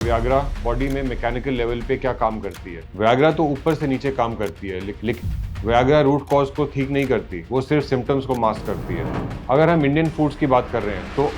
व्याग्रा body में mechanical level पे क्या काम करती है? व्याग्रा तो ऊपर से नीचे काम करती है, लेकिन व्याग्रा रूट कॉज को ठीक नहीं करती, वो सिर्फ सिम्टम्स को मास्क करती है। अगर हम इंडियन फूड्स की बात कर रहे हैं तो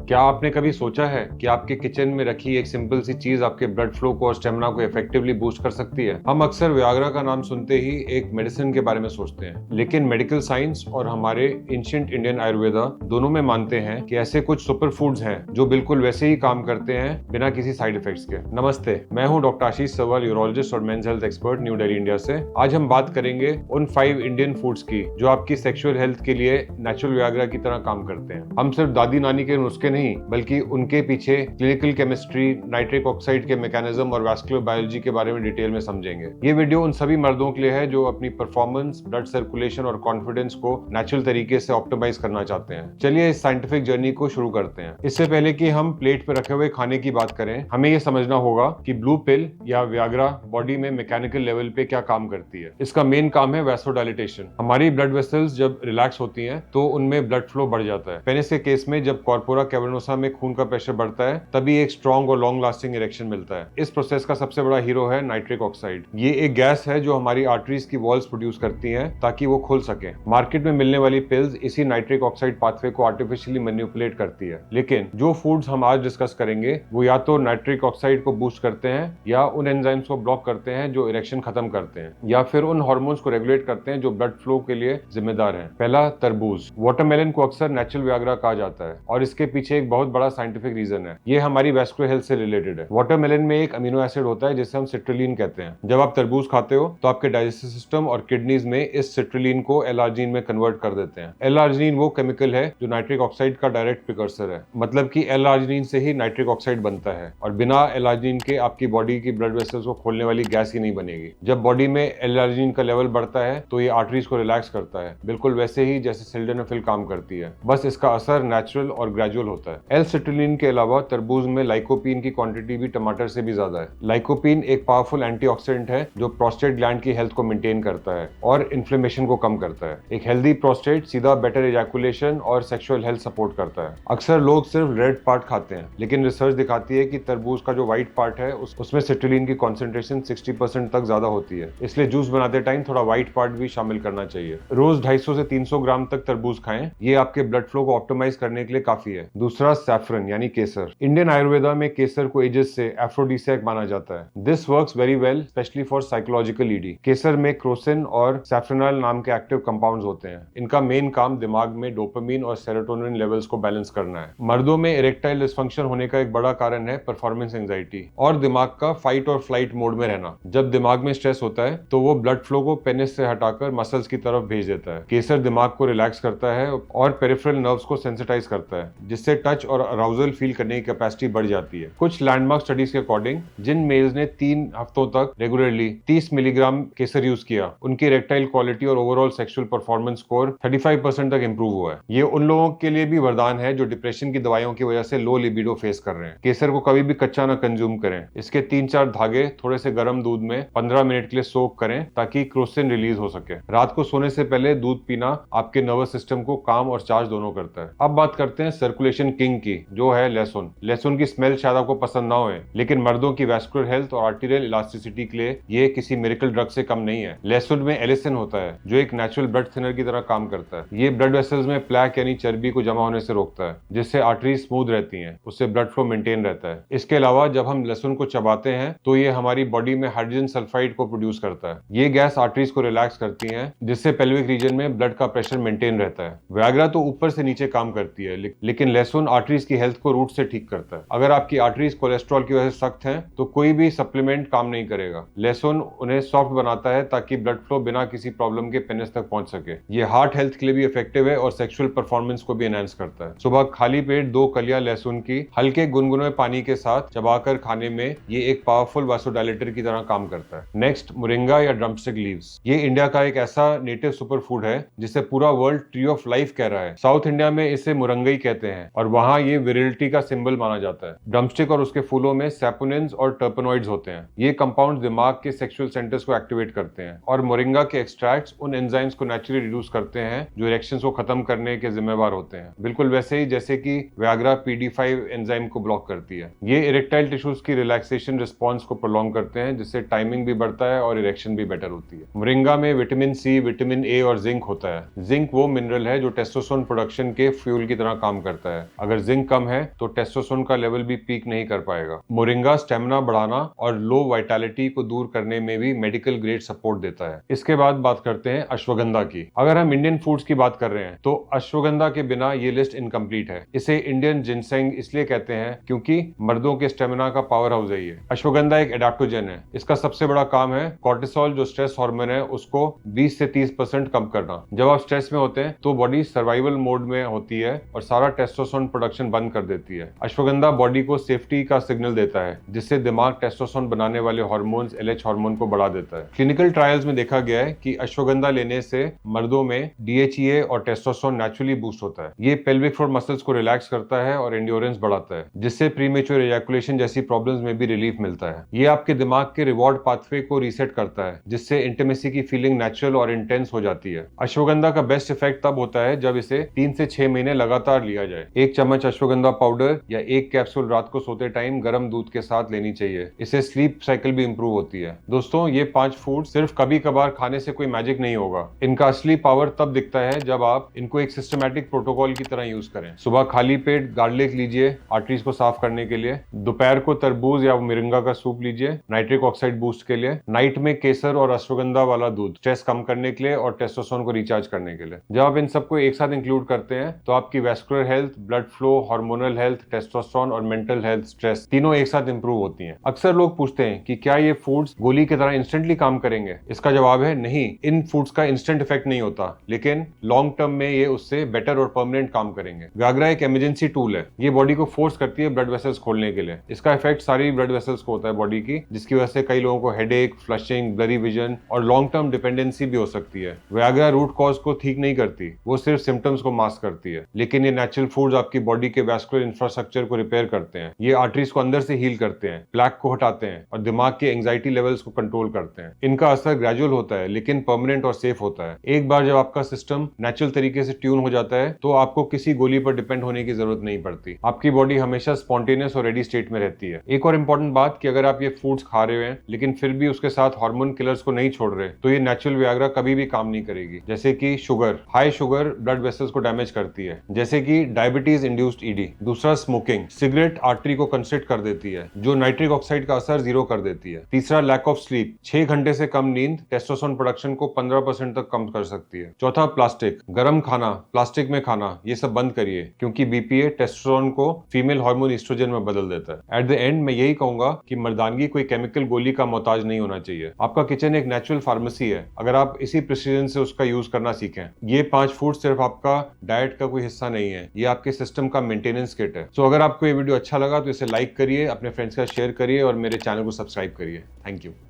क्या आपने कभी सोचा है कि आपके किचन में रखी एक सिंपल सी चीज आपके ब्लड फ्लो को और स्टेमिना को इफेक्टिवली बूस्ट कर सकती है? हम अक्सर व्याग्रा का नाम सुनते ही एक मेडिसिन के बारे में सोचते हैं, लेकिन मेडिकल साइंस और हमारे एंशिएंट इंडियन आयुर्वेदा दोनों में मानते हैं कि ऐसे कुछ सुपर फूड्स हैं जो बिल्कुल वैसे ही काम करते हैं बिना किसी साइड इफेक्ट्स के। नमस्ते, मैं हूं डॉक्टर आशीष सवाल, यूरोलॉजिस्ट और men's health expert, new Delhi, India से। आज हम बात करेंगे उन 5 इंडियन फूड्स की जो आपकी सेक्सुअल हेल्थ के लिए नेचुरल व्याग्रा की तरह काम करते हैं। हम सिर्फ दादी नानी के नुस्खे नहीं, बल्कि उनके पीछे क्लिनिकल केमिस्ट्री, नाइट्रिक ऑक्साइड के मैकेनिज्म और वैस्कुलर बायोलॉजी के बारे में डिटेल में समझेंगे। ये वीडियो उन सभी मर्दों के लिए है जो अपनी परफॉर्मेंस, ब्लड सर्कुलेशन और कॉन्फिडेंस को नेचुरल तरीके से ऑप्टिमाइज करना चाहते हैं। चलिए इस साइंटिफिक जर्नी को शुरू करते हैं। इससे पहले कि हम प्लेट पर रखे हुए खाने की बात करें, हमें यह समझना होगा कि ब्लू पिल या व्याग्रा बॉडी में मैकेनिकल लेवल पे क्या काम करती है। इसका मेन काम है वैसोडाइलेटेशन। हमारी ब्लड वेसल्स जब रिलैक्स होती हैं तो उनमें ब्लड फ्लो बढ़ जाता है। पेनिस के केस में जब कॉर्पोरा कैवर्नोसा में खून का प्रेशर बढ़ता है तभी एक स्ट्रॉन्ग और लॉन्ग लास्टिंग इरेक्शन मिलता है। इस प्रोसेस का सबसे बड़ा हीरो है नाइट्रिक ऑक्साइड। ये एक गैस है जो हमारी आर्टरीज की वॉल्स प्रोड्यूस करती हैं ताकि वो खुल सके। मार्केट में मिलने वाली पिल्स इसी नाइट्रिक ऑक्साइड पाथवे को आर्टिफिशियली मैनिपुलेट करती है। लेकिन जो फूड्स हम आज डिस्कस करेंगे वो या तो नाइट्रिक ऑक्साइड को बूस्ट करते हैं, या उन एंजाइम्स को ब्लॉक करते हैं जो इरेक्शन खत्म करते हैं, या फिर उन हार्मोन्स को रेगुलेट करते हैं जो ब्लड फ्लो के लिए जिम्मेदार हैं। पहला, तरबूज। वाटरमेलन को अक्सर नेचुरल व्याग्रा कहा जाता है और इसके पीछे एक बहुत बड़ा साइंटिफिक रीजन है। ये हमारी वैस्कुलर हेल्थ से रिलेटेड है। वाटरमेलन में एक अमीनो एसिड होता है जिसे हम सिट्रुलिन कहते हैं। जब आप तरबूज खाते हो तो आपके डाइजेस्टिव सिस्टम और किडनीज में इस सिट्रुलिन को एल-आर्जिनिन में कन्वर्ट कर देते हैं। एल-आर्जिनिन वो केमिकल है जो नाइट्रिक ऑक्साइड का डायरेक्ट प्रिकर्सर है। मतलब कि एल-आर्जिनिन से ही नाइट्रिक ऑक्साइड बनता है और बिना एल-आर्जिनिन के आपकी बॉडी की ब्लड वेसल्स को खोलने वाली गैस ही नहीं बनेगी। जब बॉडी में एल-आर्जिनिन का लेवल बढ़ता है तो ये आर्टरीज को रिलैक्स करता है, बिल्कुल वैसे ही जैसे सिल्डेनाफिल काम करती है, बस इसका असर नेचुरल और ग्रेजुअल होता है। एल-सिट्रुलिन के अलावा तरबूज में लाइकोपीन की क्वांटिटी भी टमाटर से भी ज्यादा है। लाइकोपीन एक पावरफुल एंटीऑक्सीडेंट है जो प्रोस्टेट ग्लैंड की हेल्थ को मेंटेन करता है और इन्फ्लेमेशन को कम करता है। एक हेल्दी प्रोस्टेट सीधा बेटर इजैकुलेशन और सेक्सुअल हेल्थ सपोर्ट करता है। अक्सर लोग सिर्फ रेड पार्ट खाते हैं, लेकिन रिसर्च दिखाती है कि तरबूज का जो व्हाइट पार्ट है उसमें सिट्रुलिन की कॉन्सेंट्रेशन 60% तक ज्यादा होती है। इसलिए जूस बनाते टाइम थोड़ा व्हाइट पार्ट भी शामिल करना चाहिए। रोज 250 से 300 ग्राम तक तरबूज खाएं, ये आपके ब्लड फ्लो को ऑप्टिमाइज करने के लिए काफी है। दूसरा, सैफरन यानी केसर। इंडियन आयुर्वेदा में केसर को एजेस से एफ्रोडिसियक माना जाता है। This works very well specially for psychological ED. केसर में क्रोसिन और सैफ्रोनॉल नाम के एक्टिव कंपाउंड्स होते हैं। इनका मेन काम दिमाग में डोपामिन और सेरोटोनिन लेवल्स को बैलेंस करना है। मर्दों में इरेक्टाइल डिसफंक्शन होने का एक बड़ा कारण है परफॉर्मेंस एंजाइटी और दिमाग का फाइट और फ्लाइट मोड में रहना। जब दिमाग में स्ट्रेस होता है तो वो ब्लड फ्लो को पेनिस से हटाकर मसल्स की तरफ भेज देता है। केसर दिमाग को रिलैक्स करता है और पेरिफेरल नर्व्स को सेंसिटाइज करता है, जिससे टच और अराउजल फील करने की कैपेसिटी बढ़ जाती है। कुछ लैंडमार्क स्टडीज के अकॉर्डिंग जिन मेल्स ने 3 हफ्तों तक रेगुलरली 30 मिलीग्राम केसर यूज किया, उनकी इरेक्टाइल क्वालिटी और ओवरऑल सेक्सुअल परफॉर्मेंस स्कोर 35% तक इंप्रूव हुआ है। ये उन लोगों के लिए भी वरदान है जो डिप्रेशन की दवाइयों की वजह से लो लिबिडो फेस कर रहे हैं। केसर को कभी भी कच्चा ना कंज्यूम करें। इसके 3-4 धागे थोड़े से गर्म दूध में 15 मिनट के लिए सोक करें ताकि क्रोसिन रिलीज हो सके। रात को सोने से पहले दूध पीना आपके नर्वस सिस्टम को काम और चार्ज दोनों करता है। अब बात करते हैं सर्कुलेशन किंग की, जो है लहसुन। लहसुन की स्मेल शायद आपको पसंद ना होए, लेकिन मर्दों की वैस्कुलर हेल्थ और आर्टेरियल इलास्टिसिटी के लिए ये किसी मिरेकल ड्रग से कम नहीं है। लहसुन में एलिसिन होता है जो एक नेचुरल ब्लड थिनर की तरह काम करता है। ये ब्लड वेसल्स में प्लैक यानी चर्बी को जमा होने से रोकता है, जिससे आर्टरी स्मूथ रहती हैं, उससे ब्लड फ्लो मेंटेन रहता है। इसके अलावा जब हम लहसुन को चबाते हैं तो ये हमारी बॉडी में हाइड्रोजन सल्फाइड को प्रोड्यूस करता है। ये गैस आर्टरीज को रिलैक्स करती है, जिससे पेल्विक रीजन में ब्लड का प्रेशर मेंटेन रहता है। व्याग्रा तो ऊपर से नीचे काम करती है, लेकिन लहसुन आर्टरीज की हेल्थ को रूट से ठीक करता है। अगर आपकी आर्टरीज कोलेस्ट्रॉल की वजह से सख्त हैं तो कोई भी सप्लीमेंट काम नहीं करेगा। लहसुन उन्हें सॉफ्ट बनाता है ताकि ब्लड फ्लो बिना किसी प्रॉब्लम के पेनिस तक पहुंच सके। ये हार्ट हेल्थ के लिए भी इफेक्टिव है और सेक्सुअल परफॉर्मेंस को भी एनहांस करता है। सुबह खाली पेट 2 कलियां लहसुन की हल्के गुनगुने पानी के साथ चबाकर खाने में ये एक पावरफुल वासोडाइलेटर की तरह काम करता है। नेक्स्ट, मोरिंगा या ड्रमस्टिक लीव्स। ये इंडिया का एक ऐसा नेटिव सुपर फूड है जिसे पूरा वर्ल्ड ट्री ऑफ लाइफ कह रहा है। साउथ इंडिया में इसे मुरंगई कहते हैं और वहां ये विरिलिटी का सिंबल माना जाता है। ड्रमस्टिक और उसके फूलों में सैपोनिन्स और टर्पेनॉइड्स होते हैं। ये कंपाउंड दिमाग के सेक्सुअल सेंटर्स को एक्टिवेट करते हैं और मोरिंगा के एक्सट्रैक्ट्स उन एंजाइम्स को नेचुरली रिड्यूस करते हैं जो इरेक्शंस को खत्म करने के जिम्मेवार होते हैं, बिल्कुल वैसे ही जैसे कि वियाग्रा PD5 एंजाइम को ब्लॉक करती है। ये इरेक्टाइल टिश्यूज की रिलैक्सेशन रिस्पॉन्स को प्रोलॉन्ग करते हैं, जिससे टाइमिंग भी बढ़ता है और इरेक्शन भी बेटर होती है। मोरिंगा में विटामिन C, विटामिन A और जिंक होता है। जिंक वो मिनरल है जो टेस्टोस्टेरोन प्रोडक्शन के फ्यूल की तरह काम करता है। अगर जिंक कम है तो टेस्टोस्टेरोन का लेवल भी पीक नहीं कर पाएगा। मोरिंगा स्टेमिना बढ़ाना और लो वाइटैलिटी को दूर करने में भी मेडिकल ग्रेड सपोर्ट देता है। इसके बाद बात करते हैं अश्वगंधा की। अगर हम इंडियन फूड्स की बात कर रहे हैं तो अश्वगंधा के बिना ये लिस्ट इनकम्प्लीट है। इसे इंडियन जिनसेंग इसलिए कहते हैं क्योंकि मर्दों के स्टेमिना का पावर हाउस है ये। अश्वगंधा एक एडाप्टोजन है। इसका सबसे बड़ा काम है कॉर्टिसोल जो स्ट्रेस हार्मोन है उसको 20 से 30% कम करना। जब आप स्ट्रेस में होते हैं तो बॉडी सर्वाइवल मोड में होती है और सारा टेस्टोस्टेरोन प्रोडक्शन बंद कर देती है। अश्वगंधा बॉडी को सेफ्टी का सिग्नल देता है, जिससे दिमाग टेस्टोस्टेरोन बनाने वाले हार्मोन्स LH हार्मोन को बढ़ा देता है। क्लिनिकल ट्रायल्स में देखा गया है कि अश्वगंधा लेने से मर्दों में DHEA और टेस्टोस्टेरोन नेचुरली बूस्ट होता है। ये पेल्विक फ्लोर मसल्स को रिलैक्स करता है और एंड्योरेंस बढ़ाता है, जिससे प्रीमेच्योर एजैकुलेशन जैसी प्रॉब्लम्स में भी रिलीफ मिलता है। ये आपके दिमाग के रिवॉर्ड पाथवे को रीसेट करता है, जिससे इंटीमेसी की फीलिंग नेचुरल और इंटेंस हो जाती है। अश्वगंधा का बेस्ट इफेक्ट तब होता है जब इसे 3 से 6 महीने लगातार लिया जाए। 1 चम्मच अश्वगंधा पाउडर या 1 कैप्सूल रात को सोते टाइम गर्म दूध के साथ लेनी चाहिए। इससे स्लीप साइकिल भी इंप्रूव होती है। दोस्तों, ये 5 फूड सिर्फ कभी कभार खाने से कोई मैजिक नहीं होगा। इनका असली पावर तब दिखता है जब आप इनको एक सिस्टमैटिक प्रोटोकॉल की तरह यूज करें। सुबह खाली पेट गार्लिक लीजिए आर्टरीज को साफ करने के लिए। दोपहर को तरबूज या मिरिंगा का सूप लीजिए नाइट्रिक ऑक्साइड बूस्ट के लिए। नाइट में केसर और अश्वगंधा वाला दूध स्ट्रेस कम करने के लिए और टेस्टोस्टेरोन को रिचार्ज करने के लिए। जब आप इन सबको एक साथ इंक्लूड करते हैं तो आपकी vascular health, blood flow, hormonal health, testosterone और मेंटल हेल्थ, स्ट्रेस तीनों एक साथ इंप्रूव होती हैं। अक्सर लोग पूछते हैं कि क्या ये फूड्स गोली की तरह इंस्टेंटली काम करेंगे? इसका जवाब है नहीं। इन फूड्स का इंस्टेंट इफेक्ट नहीं होता, लेकिन लॉन्ग टर्म में ये उससे बेटर और परमानेंट काम करेंगे। वियाग्रा एक इमरजेंसी टूल है। ये बॉडी को फोर्स करती है ब्लड वेसल्स खोलने के लिए। इसका इफेक्ट सारी ब्लड वेसल्स को होता है बॉडी की, जिसकी वजह से कई लोगों को हेडेक, फ्लशिंग, ब्लरी विजन और लॉन्ग टर्म डिपेंडेंसी भी हो सकती है। वियाग्रा रूट कॉज को ठीक नहीं करती, वो सिर्फ सिम्टम्स को मास्क करती है। लेकिन ये नेचुरल फूड्स आपकी बॉडी के वैस्कुलर इंफ्रास्ट्रक्चर को रिपेयर करते हैं। ये आर्टरीज को अंदर से हील करते हैं, प्लैक को हटाते हैं और दिमाग के एंजाइटी लेवल्स को कंट्रोल करते हैं। इनका असर ग्रेजुअल होता है लेकिन परमानेंट और सेफ होता है। एक बार जब आपका सिस्टम नेचुरल तरीके से ट्यून हो जाता है तो आपको किसी गोली पर डिपेंड होने की जरूरत नहीं पड़ती। आपकी बॉडी हमेशा स्पॉन्टेनियस और रेडी स्टेट में रहती है। एक और इम्पोर्टेंट बात कि अगर आप ये फूड्स खा रहे हैं लेकिन फिर भी उसके साथ हार्मोन किलर्स को नहीं छोड़ रहे तो ये नेचुरल वियाग्रा कभी भी काम नहीं करेगी। जैसे कि sugar, high sugar blood vessels को डैमेज करती है, जैसे कि डायबिटीज इंड्यूस्ड ED। दूसरा, स्मोकिंग, सिगरेट आर्टरी को कंस्ट्रिक्ट कर देती है, जो नाइट्रिक ऑक्साइड का असर 0 कर देती है। तीसरा, लैक ऑफ स्लीप, 6 घंटे से कम नींद टेस्टोस्टेरोन प्रोडक्शन को 15% तक कम कर सकती है। चौथा, प्लास्टिक, गरम खाना, प्लास्टिक में खाना, ये सब बंद करिए क्योंकि BPA टेस्टोस्टेरोन को फीमेल हार्मोन ईस्ट्रोजन में बदल देता है। एट द एंड मैं यही कहूंगा कि मर्दानगी कोई केमिकल गोली का मोहताज नहीं होना चाहिए। आपका किचन एक नेचुरल फार्मेसी है, अगर आप इसी प्रिसीजन से उसका यूज करना सीखें। ये 5 फूड सिर्फ आपका डाइट का कोई हिस्सा नहीं है, ये आपके सिस्टम का मेंटेनेंस किट है। सो अगर आपको ये वीडियो अच्छा लगा तो इसे लाइक करिए, अपने फ्रेंड्स का शेयर करिए और मेरे चैनल को सब्सक्राइब करिए। Thank you.